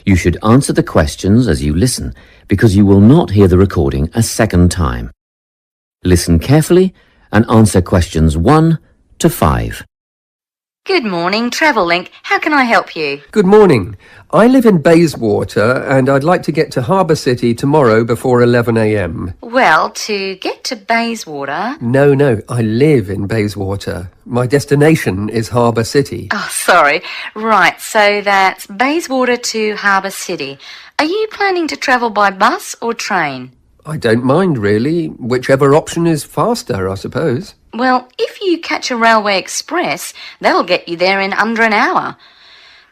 You should answer the questions as you listen, because you will not hear the recording a second time. Listen carefully and answer questions 1 to 5. Good morning, Travellink. How can I help you? Good morning. I live in Bayswater and I'd like to get to Harbour City tomorrow before 11 a.m. Well, to get to Bayswater... No, I live in Bayswater. My destination is Harbour City. Oh, sorry. Right, so that's Bayswater to Harbour City. Are you planning to travel by bus or train? I don't mind, really. Whichever option is faster, I suppose. Well, if you catch a railway express, that'll get you there in under an hour.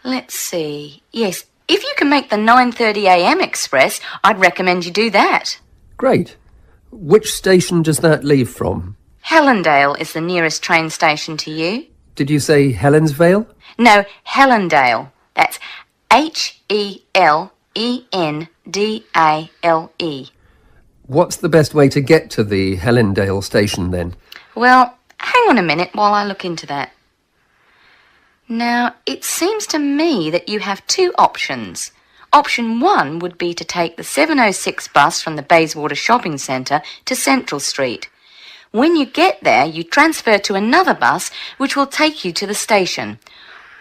Let's see. Yes, if you can make the 9:30 a.m. express, I'd recommend you do that. Great. Which station does that leave from? Helendale is the nearest train station to you. Did you say Helensvale? No, Helendale. That's Helendale. What's the best way to get to the Helendale station then? Well, hang on a minute while I look into that. Now, it seems to me that you have two options. Option 1 would be to take the 7:06 bus from the Bayswater Shopping Centre to Central Street. When you get there, you transfer to another bus which will take you to the station.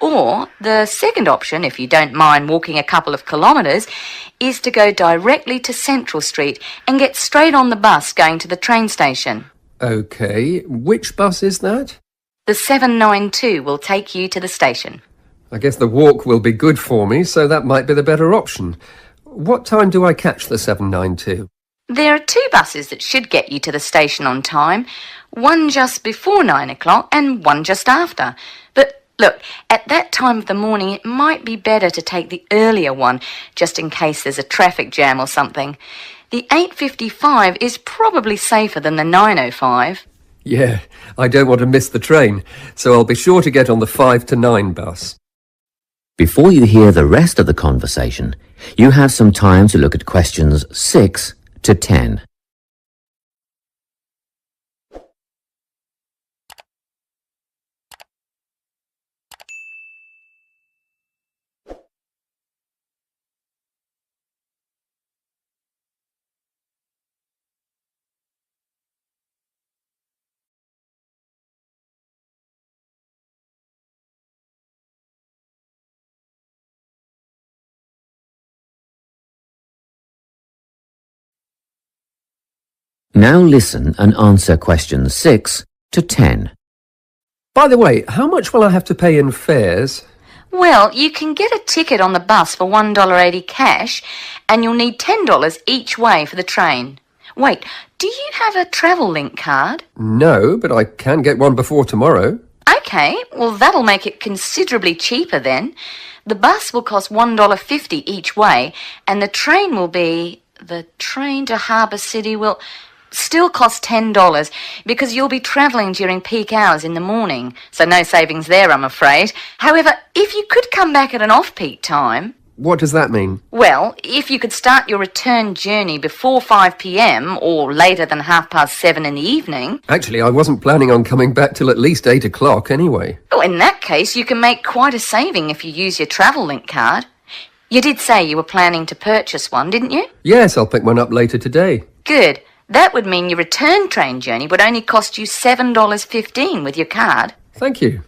Or the second option, if you don't mind walking a couple of kilometres, is to go directly to Central Street and get straight on the bus going to the train station. OK. Which bus is that? The 792 will take you to the station. I guess the walk will be good for me, so that might be the better option. What time do I catch the 792? There are two buses that should get you to the station on time, one just before 9 o'clock and one just after. But look, at that time of the morning it might be better to take the earlier one, just in case there's a traffic jam or something. The 8:55 is probably safer than the 9:05. Yeah, I don't want to miss the train, so I'll be sure to get on the 5 to 9 bus. Before you hear the rest of the conversation, you have some time to look at questions 6 to 10. Now listen and answer questions 6 to 10. By the way, how much will I have to pay in fares? Well, you can get a ticket on the bus for $1.80 cash, and you'll need $10 each way for the train. Wait, do you have a Travellink card? No, but I can get one before tomorrow. OK, well that'll make it considerably cheaper then. The bus will cost $1.50 each way, and the train will be... The train to Harbour City will still cost $10 because you'll be travelling during peak hours in the morning, so no savings there, I'm afraid. However, if you could come back at an off-peak time... What does that mean? Well, if you could start your return journey before 5 p.m. or later than 7:30 in the evening... Actually, I wasn't planning on coming back till at least 8 o'clock anyway. Oh, in that case, you can make quite a saving if you use your Travellink card. You did say you were planning to purchase one, didn't you? Yes, I'll pick one up later today. Good. That would mean your return train journey would only cost you $7.15 with your card. Thank you.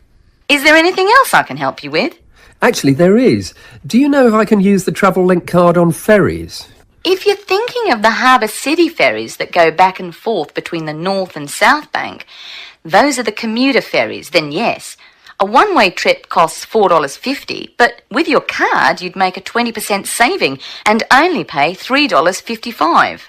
Is there anything else I can help you with? Actually, there is. Do you know if I can use the Travellink card on ferries? If you're thinking of the Harbour City ferries that go back and forth between the North and South Bank, those are the commuter ferries, then yes. A one-way trip costs $4.50, but with your card you'd make a 20% saving and only pay $3.55.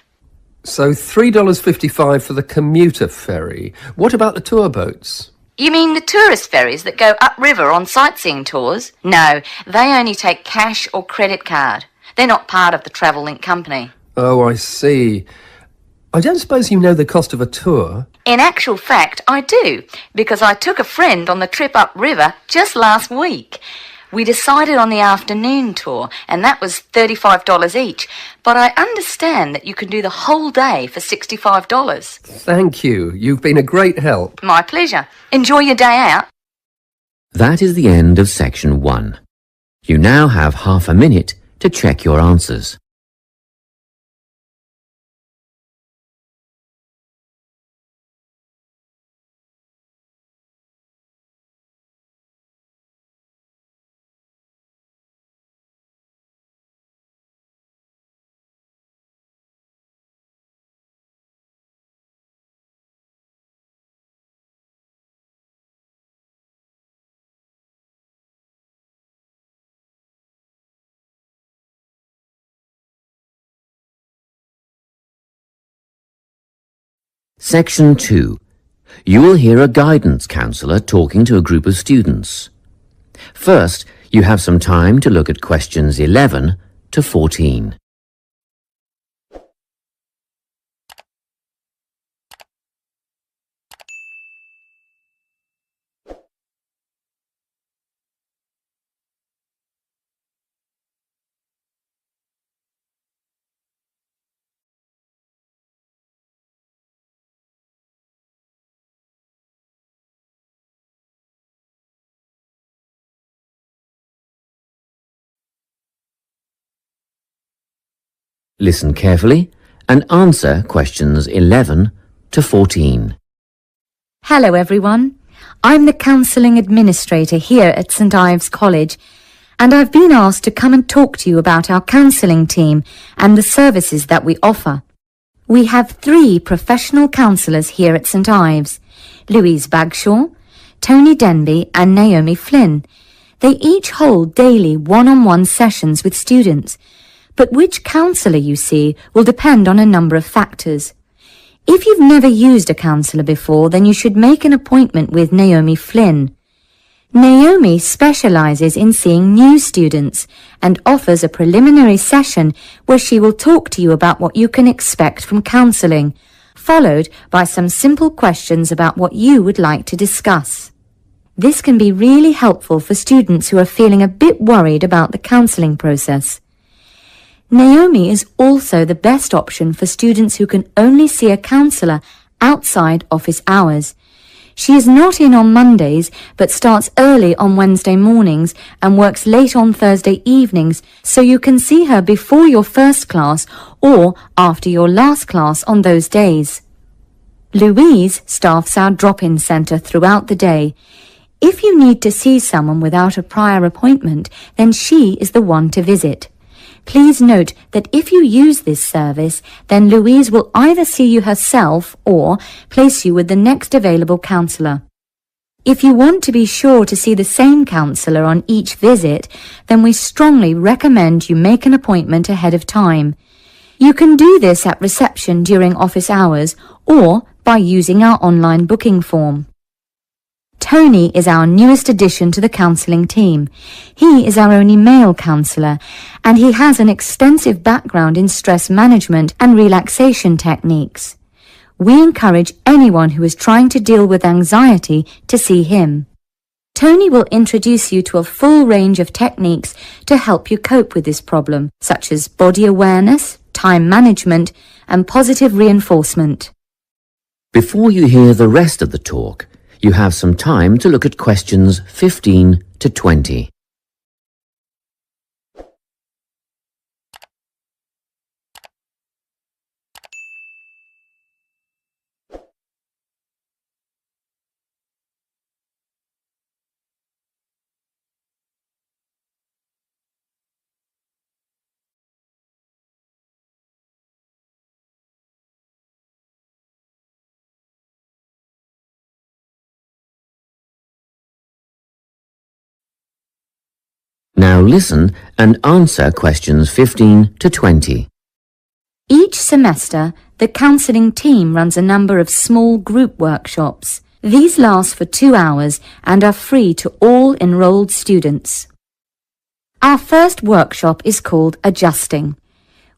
So $3.55 for the commuter ferry. What about the tour boats? You mean the tourist ferries that go upriver on sightseeing tours? No, they only take cash or credit card. They're not part of the Travellink company. Oh, I see. I don't suppose you know the cost of a tour? In actual fact, I do, because I took a friend on the trip upriver just last week. We decided on the afternoon tour, and that was $35 each, but I understand that you can do the whole day for $65. Thank you. You've been a great help. My pleasure. Enjoy your day out. That is the end of section 1. You now have half a minute to check your answers. Section 2. You will hear a guidance counsellor talking to a group of students. First, you have some time to look at questions 11 to 14. Listen carefully and answer questions 11 to 14. Hello everyone. I'm the Counselling Administrator here at St Ives College, and I've been asked to come and talk to you about our counselling team and the services that we offer. We have 3 professional counsellors here at St Ives: Louise Bagshaw, Tony Denby and Naomi Flynn. They each hold daily one-on-one sessions with students, but which counsellor you see will depend on a number of factors. If you've never used a counsellor before, then you should make an appointment with Naomi Flynn. Naomi specialises in seeing new students and offers a preliminary session where she will talk to you about what you can expect from counselling, followed by some simple questions about what you would like to discuss. This can be really helpful for students who are feeling a bit worried about the counselling process. Naomi is also the best option for students who can only see a counsellor outside office hours. She is not in on Mondays, but starts early on Wednesday mornings and works late on Thursday evenings, so you can see her before your first class or after your last class on those days. Louise staffs our drop-in centre throughout the day. If you need to see someone without a prior appointment, then she is the one to visit. Please note that if you use this service, then Louise will either see you herself or place you with the next available counsellor. If you want to be sure to see the same counsellor on each visit, then we strongly recommend you make an appointment ahead of time. You can do this at reception during office hours or by using our online booking form. Tony is our newest addition to the counselling team. He is our only male counsellor, and he has an extensive background in stress management and relaxation techniques. We encourage anyone who is trying to deal with anxiety to see him. Tony will introduce you to a full range of techniques to help you cope with this problem, such as body awareness, time management, and positive reinforcement. Before you hear the rest of the talk, you have some time to look at questions 15 to 20. Now listen and answer questions 15 to 20. Each semester, the counselling team runs a number of small group workshops. These last for 2 hours and are free to all enrolled students. Our first workshop is called Adjusting.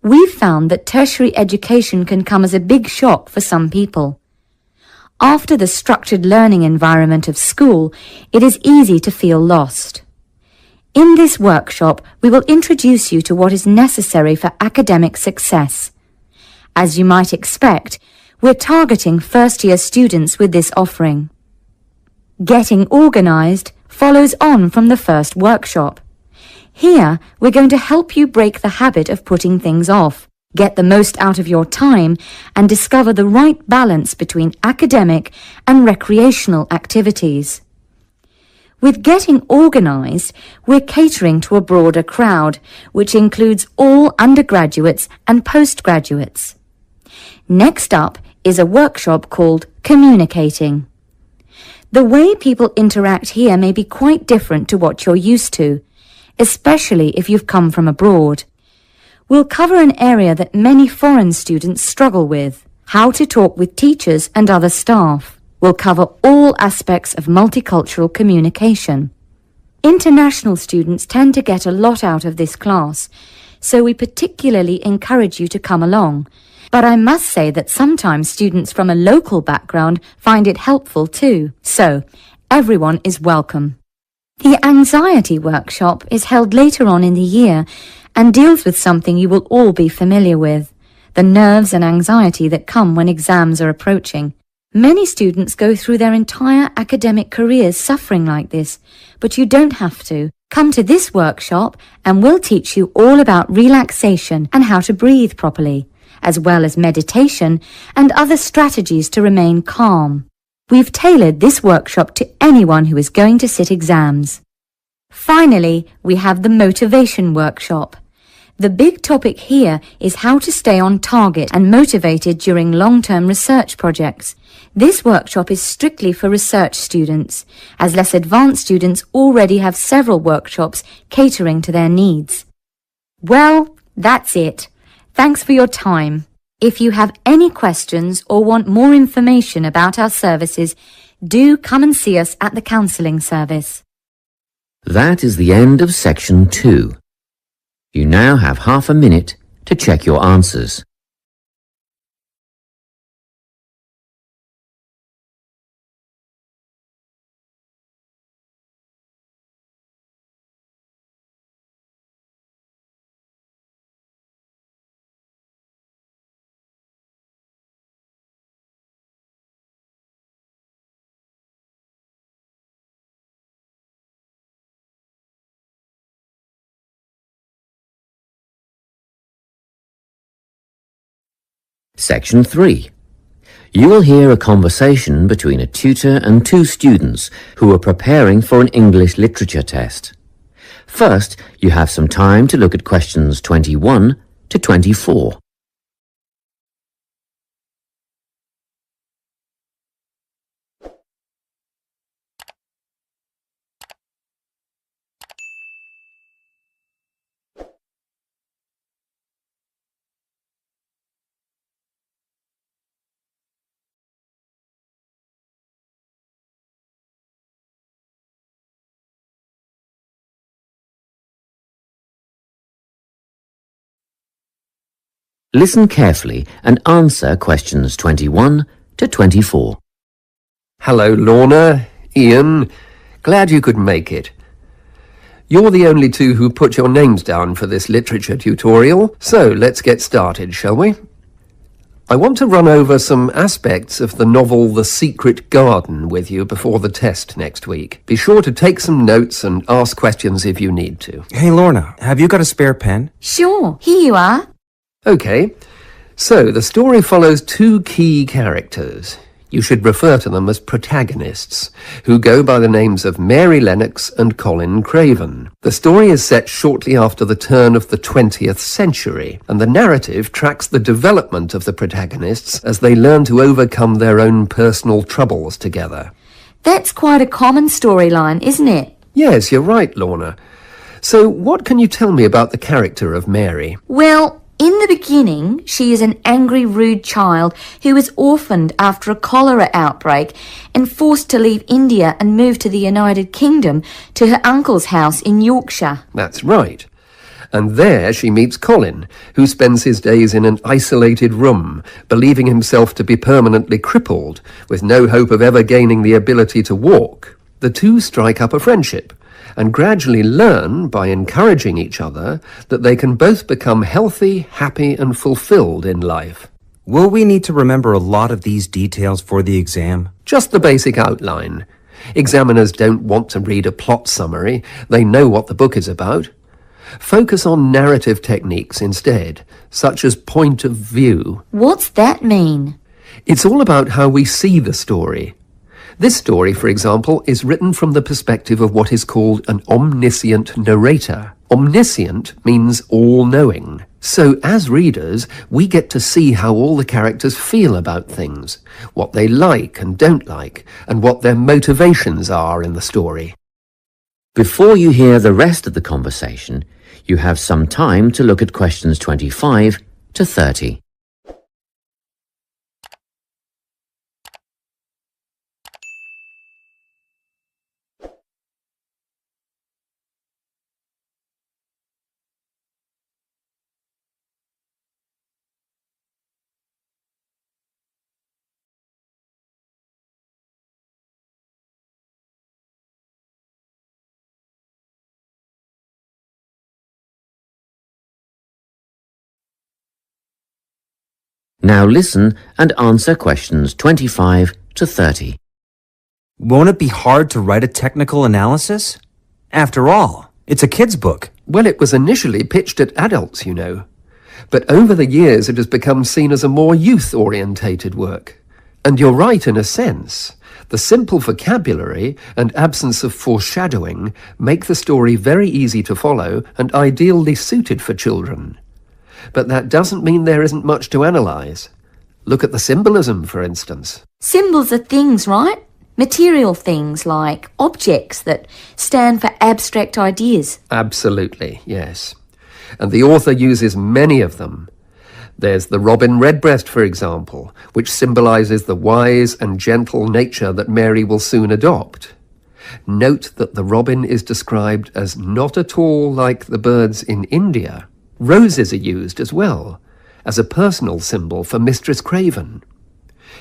We've found that tertiary education can come as a big shock for some people. After the structured learning environment of school, it is easy to feel lost. In this workshop, we will introduce you to what is necessary for academic success. As you might expect, we're targeting first-year students with this offering. Getting organised follows on from the first workshop. Here, we're going to help you break the habit of putting things off, get the most out of your time, and discover the right balance between academic and recreational activities. With getting organised, we're catering to a broader crowd, which includes all undergraduates and postgraduates. Next up is a workshop called Communicating. The way people interact here may be quite different to what you're used to, especially if you've come from abroad. We'll cover an area that many foreign students struggle with, how to talk with teachers and other staff. We'll cover all aspects of multicultural communication. International students tend to get a lot out of this class, so we particularly encourage you to come along. But I must say that sometimes students from a local background find it helpful too, so everyone is welcome. The anxiety workshop is held later on in the year and deals with something you will all be familiar with, the nerves and anxiety that come when exams are approaching. Many students go through their entire academic careers suffering like this, but you don't have to. Come to this workshop and we'll teach you all about relaxation and how to breathe properly, as well as meditation and other strategies to remain calm. We've tailored this workshop to anyone who is going to sit exams. Finally, we have the motivation workshop. The big topic here is how to stay on target and motivated during long-term research projects. This workshop is strictly for research students, as less advanced students already have several workshops catering to their needs. Well, that's it. Thanks for your time. If you have any questions or want more information about our services, do come and see us at the counselling service. That is the end of section 2. You now have half a minute to check your answers. Section 3. You will hear a conversation between a tutor and two students who are preparing for an English literature test. First, you have some time to look at questions 21 to 24. Listen carefully and answer questions 21 to 24. Hello, Lorna, Ian. Glad you could make it. You're the only two who put your names down for this literature tutorial, so let's get started, shall we? I want to run over some aspects of the novel The Secret Garden with you before the test next week. Be sure to take some notes and ask questions if you need to. Hey, Lorna, have you got a spare pen? Sure, here you are. Okay, so the story follows two key characters. You should refer to them as protagonists, who go by the names of Mary Lennox and Colin Craven. The story is set shortly after the turn of the 20th century, and the narrative tracks the development of the protagonists as they learn to overcome their own personal troubles together. That's quite a common storyline, isn't it? Yes, you're right, Lorna. So what can you tell me about the character of Mary? Well, in the beginning, she is an angry, rude child who was orphaned after a cholera outbreak and forced to leave India and move to the United Kingdom to her uncle's house in Yorkshire. That's right. And there she meets Colin, who spends his days in an isolated room, believing himself to be permanently crippled, with no hope of ever gaining the ability to walk. The two strike up a friendship, and gradually learn, by encouraging each other, that they can both become healthy, happy and fulfilled in life. Will we need to remember a lot of these details for the exam? Just the basic outline. Examiners don't want to read a plot summary. They know what the book is about. Focus on narrative techniques instead, such as point of view. What's that mean? It's all about how we see the story. This story, for example, is written from the perspective of what is called an omniscient narrator. Omniscient means all-knowing. So, as readers, we get to see how all the characters feel about things, what they like and don't like, and what their motivations are in the story. Before you hear the rest of the conversation, you have some time to look at questions 25 to 30. Now listen and answer questions 25 to 30. Won't it be hard to write a technical analysis? After all, it's a kid's book. Well, it was initially pitched at adults, you know. But over the years it has become seen as a more youth-orientated work. And you're right in a sense. The simple vocabulary and absence of foreshadowing make the story very easy to follow and ideally suited for children. But that doesn't mean there isn't much to analyse. Look at the symbolism, for instance. Symbols are things, right? Material things like objects that stand for abstract ideas. Absolutely, yes. And the author uses many of them. There's the robin redbreast, for example, which symbolises the wise and gentle nature that Mary will soon adopt. Note that the robin is described as not at all like the birds in India. Roses are used as well, as a personal symbol for Mistress Craven.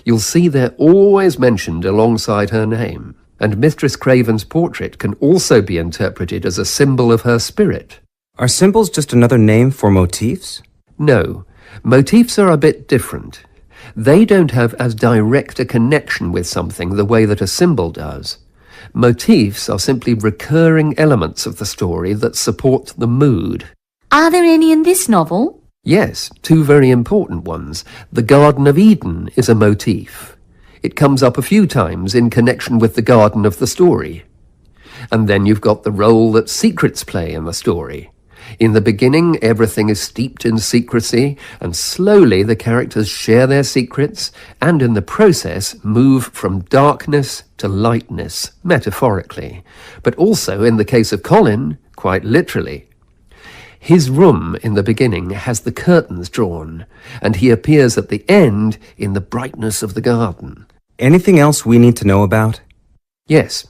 You'll see they're always mentioned alongside her name, and Mistress Craven's portrait can also be interpreted as a symbol of her spirit. Are symbols just another name for motifs? No, motifs are a bit different. They don't have as direct a connection with something the way that a symbol does. Motifs are simply recurring elements of the story that support the mood. Are there any in this novel? Yes, two very important ones. The Garden of Eden is a motif. It comes up a few times in connection with the garden of the story. And then you've got the role that secrets play in the story. In the beginning, everything is steeped in secrecy, and slowly the characters share their secrets, and in the process move from darkness to lightness, metaphorically, but also, in the case of Colin, quite literally. His room in the beginning has the curtains drawn, and he appears at the end in the brightness of the garden. Anything else we need to know about? Yes,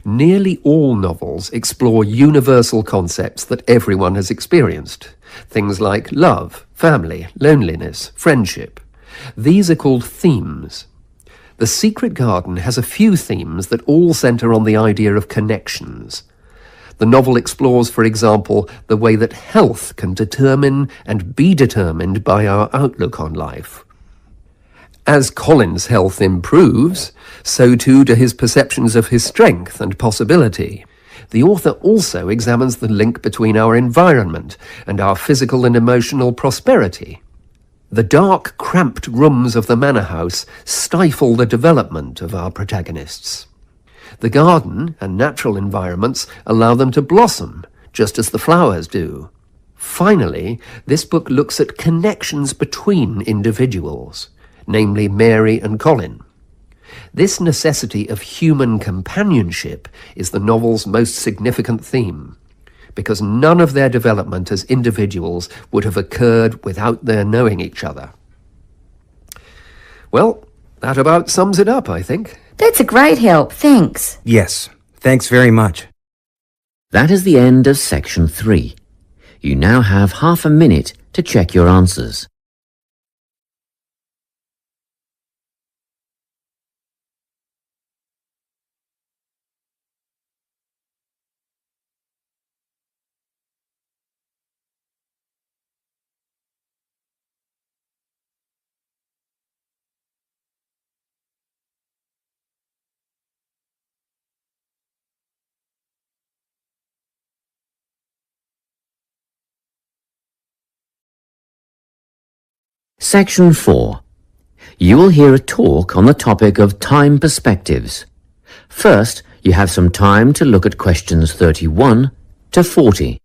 nearly all novels explore universal concepts that everyone has experienced. Things like love, family, loneliness, friendship. These are called themes. The Secret Garden has a few themes that all centre on the idea of connections. The novel explores, for example, the way that health can determine and be determined by our outlook on life. As Colin's health improves, so too do his perceptions of his strength and possibility. The author also examines the link between our environment and our physical and emotional prosperity. The dark, cramped rooms of the manor house stifle the development of our protagonists. The garden and natural environments allow them to blossom, just as the flowers do. Finally, this book looks at connections between individuals, namely Mary and Colin. This necessity of human companionship is the novel's most significant theme, because none of their development as individuals would have occurred without their knowing each other. Well, that about sums it up, I think. That's a great help, thanks. Yes, thanks very much. That is the end of section 3. You now have half a minute to check your answers. Section 4. You will hear a talk on the topic of time perspectives. First, you have some time to look at questions 31 to 40.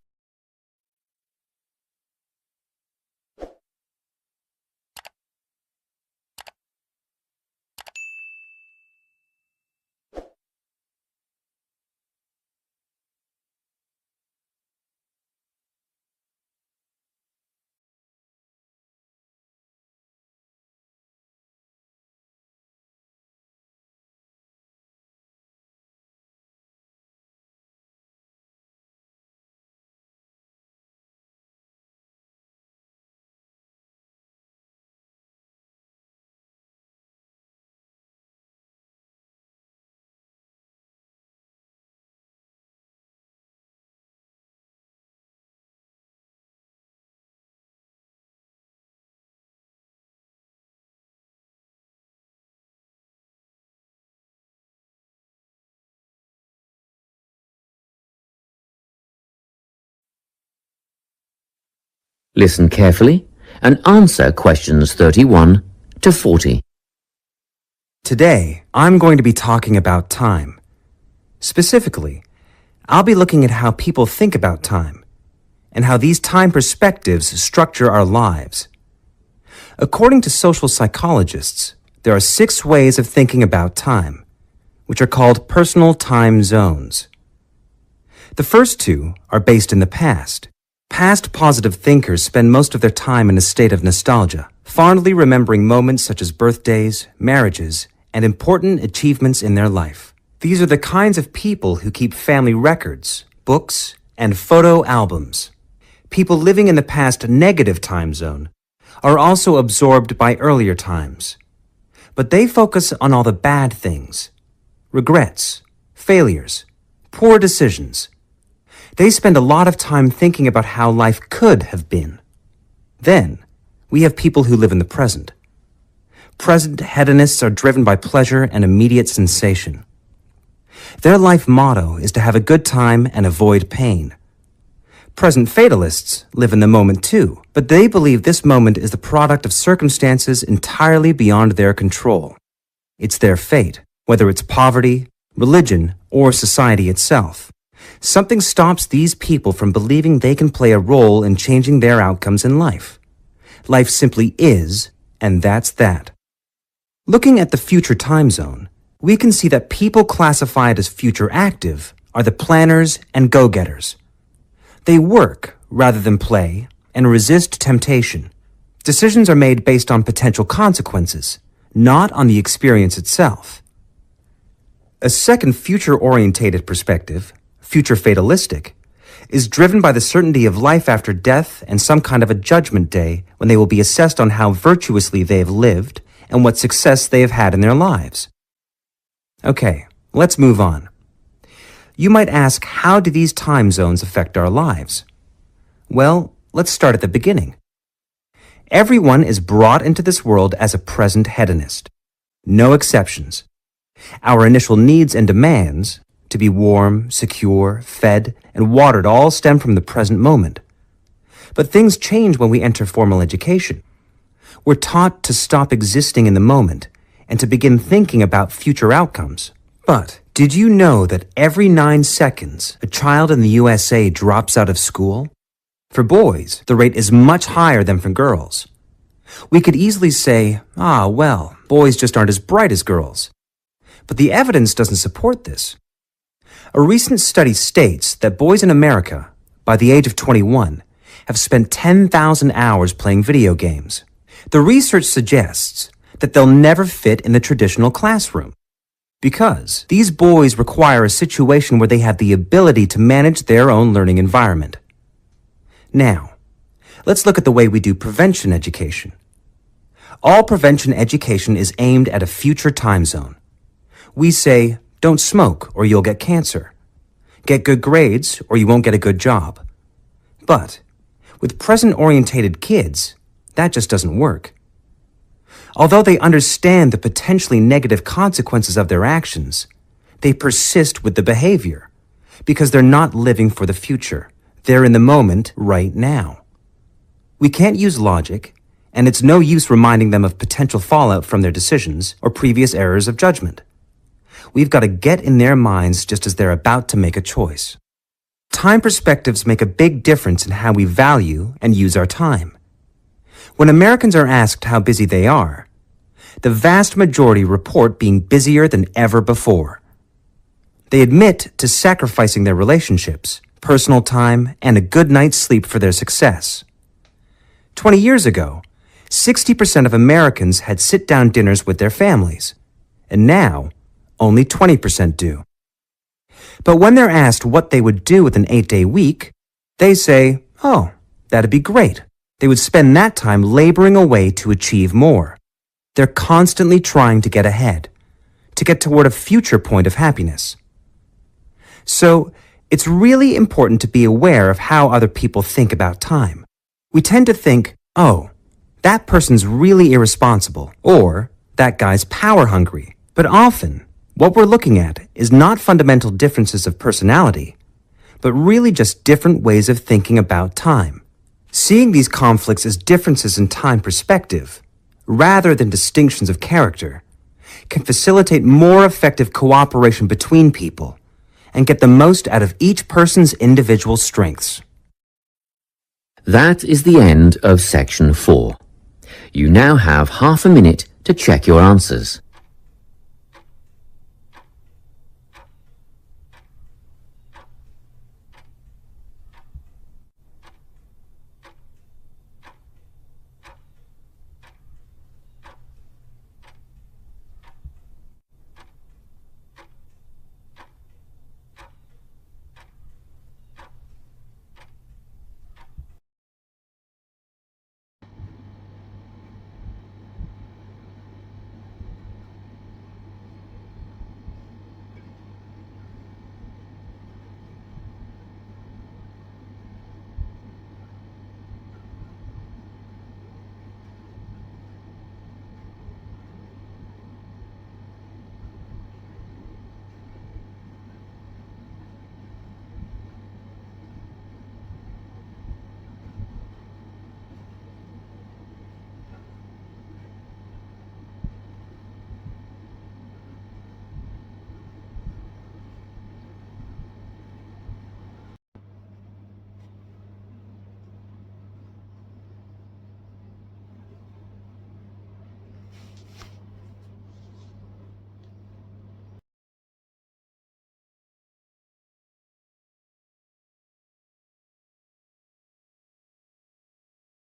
Listen carefully and answer questions 31 to 40. Today, I'm going to be talking about time. Specifically, I'll be looking at how people think about time and how these time perspectives structure our lives. According to social psychologists, there are 6 ways of thinking about time, which are called personal time zones. The first 2 are based in the past. Past positive thinkers spend most of their time in a state of nostalgia, fondly remembering moments such as birthdays, marriages, and important achievements in their life. These are the kinds of people who keep family records, books, and photo albums. People living in the past negative time zone are also absorbed by earlier times, but they focus on all the bad things, regrets, failures, poor decisions. They spend a lot of time thinking about how life could have been. Then, we have people who live in the present. Present hedonists are driven by pleasure and immediate sensation. Their life motto is to have a good time and avoid pain. Present fatalists live in the moment too, but they believe this moment is the product of circumstances entirely beyond their control. It's their fate, whether it's poverty, religion, or society itself. Something stops these people from believing they can play a role in changing their outcomes in life. Life simply is, and that's that. Looking at the future time zone, we can see that people classified as future active are the planners and go-getters. They work rather than play and resist temptation. Decisions are made based on potential consequences, not on the experience itself. A second future-orientated perspective, future fatalistic, is driven by the certainty of life after death and some kind of a judgment day when they will be assessed on how virtuously they have lived and what success they have had in their lives. Okay, let's move on. You might ask, how do these time zones affect our lives? Well, let's start at the beginning. Everyone is brought into this world as a present hedonist. No exceptions. Our initial needs and demands, to be warm, secure, fed, and watered, all stem from the present moment. But things change when we enter formal education. We're taught to stop existing in the moment and to begin thinking about future outcomes. But did you know that every 9 seconds, a child in the USA drops out of school? For boys, the rate is much higher than for girls. We could easily say, well, boys just aren't as bright as girls. But the evidence doesn't support this. A recent study states that boys in America, by the age of 21, have spent 10,000 hours playing video games. The research suggests that they'll never fit in the traditional classroom because these boys require a situation where they have the ability to manage their own learning environment. Now, let's look at the way we do prevention education. All prevention education is aimed at a future time zone. We say, don't smoke or you'll get cancer. Get good grades or you won't get a good job. But with present-orientated kids, that just doesn't work. Although they understand the potentially negative consequences of their actions, they persist with the behavior because they're not living for the future. They're in the moment right now. We can't use logic, and it's no use reminding them of potential fallout from their decisions or previous errors of judgment. We've got to get in their minds just as they're about to make a choice. Time perspectives make a big difference in how we value and use our time. When Americans are asked how busy they are, the vast majority report being busier than ever before. They admit to sacrificing their relationships, personal time, and a good night's sleep for their success. 20 years ago, 60% of Americans had sit-down dinners with their families, and now only 20% do. But when they're asked what they would do with an 8-day week, they say, oh, that'd be great. They would spend that time laboring away to achieve more. They're constantly trying to get ahead, to get toward a future point of happiness. So, it's really important to be aware of how other people think about time. We tend to think, oh, that person's really irresponsible, or that guy's power hungry. But often, what we're looking at is not fundamental differences of personality, but really just different ways of thinking about time. Seeing these conflicts as differences in time perspective, rather than distinctions of character, can facilitate more effective cooperation between people and get the most out of each person's individual strengths. That is the end of section 4. You now have half a minute to check your answers.